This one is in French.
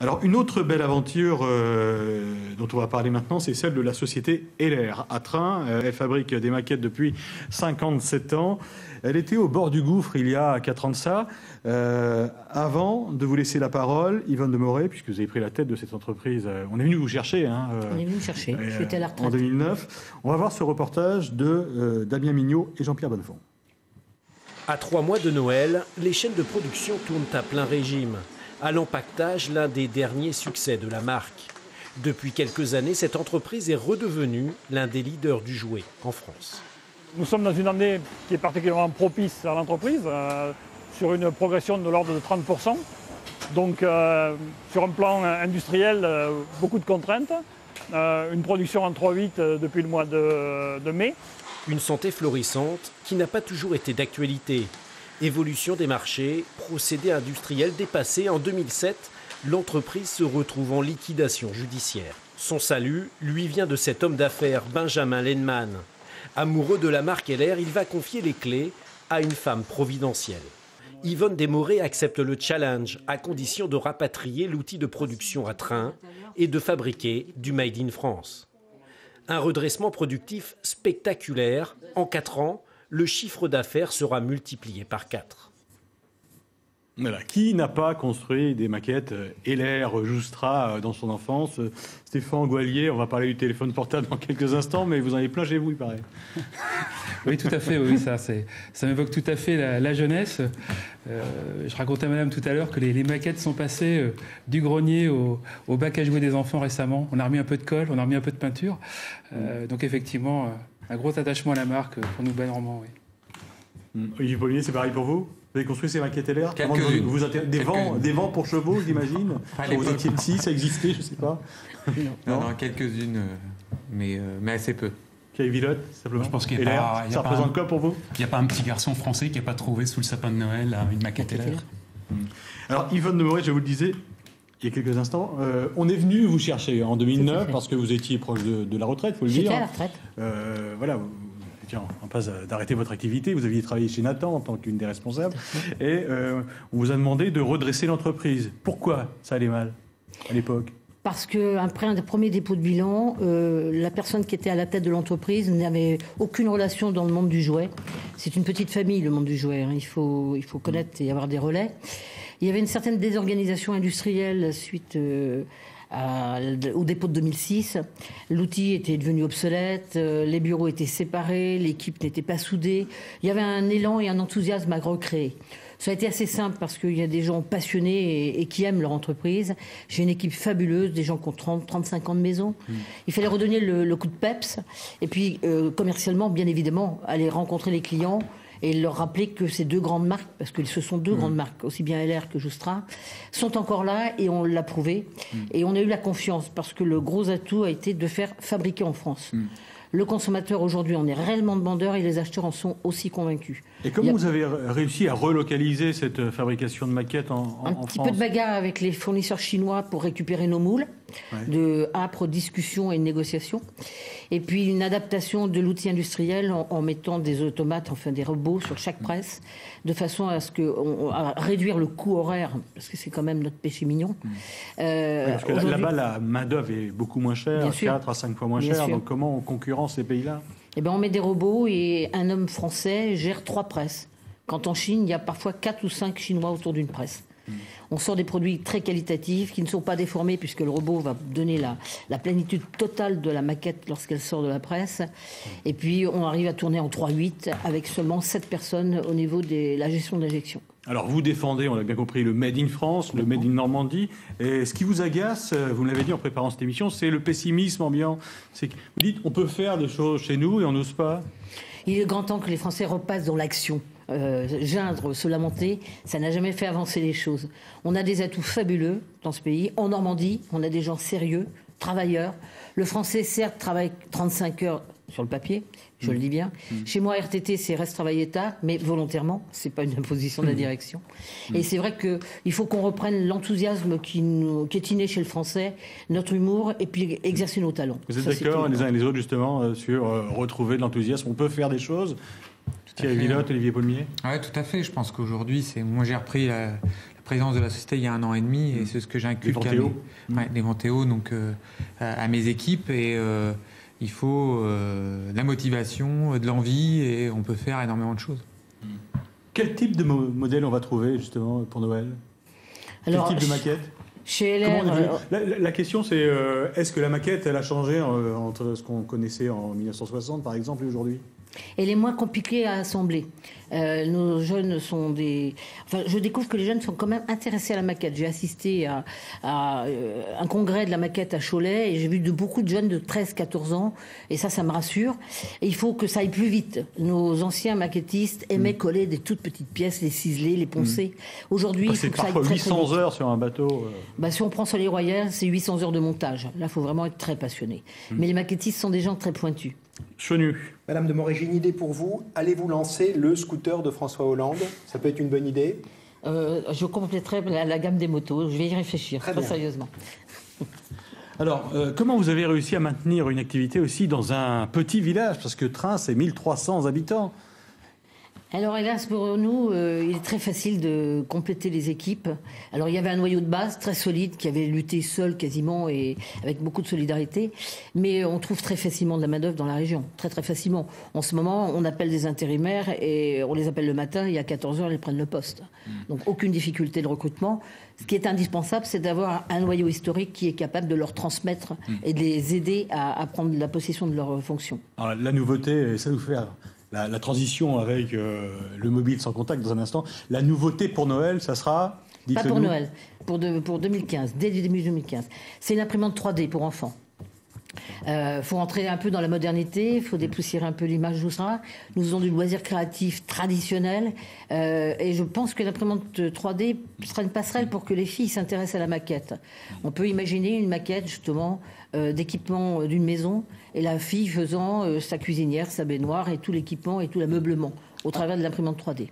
Alors, une autre belle aventure dont on va parler maintenant, c'est celle de la société Heller à Train. Elle fabrique des maquettes depuis 57 ans. Elle était au bord du gouffre il y a 4 ans de ça. Avant de vous laisser la parole, Yvonne de Moré, puisque vous avez pris la tête de cette entreprise, on est venu vous chercher. On est venu me chercher, j'étais à la retraite. En 2009. On va voir ce reportage de Damien Mignot et Jean-Pierre Bonnefond. À 3 mois de Noël, les chaînes de production tournent à plein régime. À l'empaquetage, l'un des derniers succès de la marque. Depuis quelques années, cette entreprise est redevenue l'un des leaders du jouet en France. Nous sommes dans une année qui est particulièrement propice à l'entreprise, sur une progression de l'ordre de 30%. Donc sur un plan industriel, beaucoup de contraintes. Une production en 3/8 depuis le mois de mai. Une santé florissante qui n'a pas toujours été d'actualité. Évolution des marchés, procédés industriels dépassés. En 2007, l'entreprise se retrouve en liquidation judiciaire. Son salut lui vient de cet homme d'affaires, Benjamin Lehnemann. Amoureux de la marque Heller, il va confier les clés à une femme providentielle. Yvonne Desmorets accepte le challenge à condition de rapatrier l'outil de production à Train et de fabriquer du Made in France. Un redressement productif spectaculaire. En 4 ans, le chiffre d'affaires sera multiplié par 4. Voilà. Qui n'a pas construit des maquettes Heller, Joustra dans son enfance? Stéphane Gouallier, on va parler du téléphone portable dans quelques instants, mais vous en avez plein chez vous, il paraît. Oui, tout à fait, oui, ça m'évoque tout à fait la jeunesse. Je racontais à madame tout à l'heure que les maquettes sont passées du grenier au bac à jouer des enfants récemment. On a remis un peu de colle, on a remis un peu de peinture. Donc effectivement, un gros attachement à la marque pour nous, Normand, oui. Olivier Paulier, c'est pareil pour vous? Vous avez construit ces maquettes Heller? Des vents pour chevaux, j'imagine? Quand vous étiez petit, ça existait, je ne sais pas. Non, quelques-unes, mais assez peu. Qui Villotte, simplement. Je pense qu'il ça représente quoi pour vous? Il n'y a pas un petit garçon français qui n'a pas trouvé sous le sapin de Noël une maquette Heller. Alors, Yvonne de Moré, je vous le disais il y a quelques instants, on est venu vous chercher en 2009 parce que vous étiez proche de la retraite, il faut le dire. J'étais à la retraite. Voilà. En passe d'arrêter votre activité. Vous aviez travaillé chez Nathan en tant qu'une des responsables. Et on vous a demandé de redresser l'entreprise. Pourquoi ça allait mal à l'époque? Parce qu'après un premier dépôt de bilan, la personne qui était à la tête de l'entreprise n'avait aucune relation dans le monde du jouet. C'est une petite famille, le monde du jouet. Il faut connaître et avoir des relais. Il y avait une certaine désorganisation industrielle suite au dépôt de 2006. L'outil était devenu obsolète, les bureaux étaient séparés, l'équipe n'était pas soudée. Il y avait un élan et un enthousiasme à recréer. Ça a été assez simple parce qu'il y a des gens passionnés et qui aiment leur entreprise. J'ai une équipe fabuleuse, des gens qui ont 30, 35 ans de maison. Il fallait redonner le coup de peps. Et puis, commercialement, bien évidemment, aller rencontrer les clients et leur rappeler que ces deux grandes marques, parce que ce sont deux grandes marques, aussi bien Heller que Joustra, sont encore là et on l'a prouvé. Et on a eu la confiance parce que le gros atout a été de faire fabriquer en France. Le consommateur aujourd'hui en est réellement demandeur et les acheteurs en sont aussi convaincus. Et comment vous avez réussi à relocaliser cette fabrication de maquettes en France? Un petit peu de bagarre avec les fournisseurs chinois pour récupérer nos moules, de âpres discussions et négociations. Et puis une adaptation de l'outil industriel en mettant des automates, enfin des robots sur chaque presse, de façon à réduire le coût horaire, parce que c'est quand même notre péché mignon. Parce que là-bas, la main-d'œuvre est beaucoup moins chère, 4 à 5 fois moins chère. Donc comment on concurrence ces pays-là? Eh ben, on met des robots et un homme français gère 3 presses. Quand en Chine, il y a parfois 4 ou 5 Chinois autour d'une presse. On sort des produits très qualitatifs qui ne sont pas déformés puisque le robot va donner la plénitude totale de la maquette lorsqu'elle sort de la presse. Et puis on arrive à tourner en 3/8 avec seulement 7 personnes au niveau de la gestion d'injection. Alors vous défendez, on l'a bien compris, le Made in France, le Made in Normandie. Et ce qui vous agace, vous l'avez dit en préparant cette émission, c'est le pessimisme ambiant. C'est que vous dites on peut faire des choses chez nous et on n'ose pas. Il est grand temps que les Français repassent dans l'action. Geindre, se lamenter, ça n'a jamais fait avancer les choses. On a des atouts fabuleux dans ce pays. En Normandie, on a des gens sérieux, travailleurs. Le français, certes, travaille 35 heures sur le papier, je le dis bien. Chez moi, RTT, c'est reste travail État, mais volontairement, c'est pas une imposition de la direction. Et c'est vrai qu'il faut qu'on reprenne l'enthousiasme qui est inné chez le français, notre humour, et puis exercer nos talents. Vous êtes d'accord les uns et les autres, justement, sur retrouver de l'enthousiasme? On peut faire des choses. Thierry Villotte, Olivier Paulmier. Oui, tout à fait. Je pense qu'aujourd'hui, moi j'ai repris la présidence de la société il y a 1 an et demi, et c'est ce que j'inculque les Vantéo, donc à mes équipes. Et il faut la motivation, de l'envie, et on peut faire énormément de choses. Quel type de modèle on va trouver justement pour Noël? Alors, quel type de maquette? Chez LR, la question c'est est-ce que la maquette elle a changé entre ce qu'on connaissait en 1960 par exemple et aujourd'hui? Elle est moins compliquée à assembler. Nos jeunes sont des... Enfin, je découvre que les jeunes sont quand même intéressés à la maquette. J'ai assisté à un congrès de la maquette à Cholet et j'ai vu beaucoup de jeunes de 13-14 ans et ça me rassure. Et il faut que ça aille plus vite. Nos anciens maquettistes aimaient coller des toutes petites pièces, les ciseler, les poncer. Aujourd'hui, il faut que ça aille parfois très, 800 très vite. heures sur un bateau. Si on prend Soleil Royal, c'est 800 heures de montage. Là, il faut vraiment être très passionné. Mais les maquettistes sont des gens très pointus. Chenu. Madame de Morée, j'ai une idée pour vous. Allez-vous lancer le scooter de François Hollande? Ça peut être une bonne idée. Je compléterai la gamme des motos. Je vais y réfléchir, très sérieusement. Alors, comment vous avez réussi à maintenir une activité aussi dans un petit village? Parce que Trins, c'est 1300 habitants. Alors hélas pour nous, il est très facile de compléter les équipes. Alors il y avait un noyau de base très solide qui avait lutté seul quasiment et avec beaucoup de solidarité. Mais on trouve très facilement de la main-d'œuvre dans la région, très très facilement. En ce moment, on appelle des intérimaires et on les appelle le matin et à 14h, ils prennent le poste. Donc aucune difficulté de recrutement. Ce qui est indispensable, c'est d'avoir un noyau historique qui est capable de leur transmettre et de les aider à prendre la possession de leurs fonctions. Alors, la nouveauté, ça nous fait la transition avec le mobile sans contact dans un instant. La nouveauté pour Noël, ça sera... Pas pour Noël, pour 2015, dès le début 2015. C'est une imprimante 3D pour enfants. Faut entrer un peu dans la modernité, il faut dépoussiérer un peu l'image tout ça. Nous faisons du loisir créatif traditionnel et je pense que l'imprimante 3D sera une passerelle pour que les filles s'intéressent à la maquette. On peut imaginer une maquette justement d'équipement d'une maison et la fille faisant sa cuisinière, sa baignoire et tout l'équipement et tout l'ameublement au travers de l'imprimante 3D.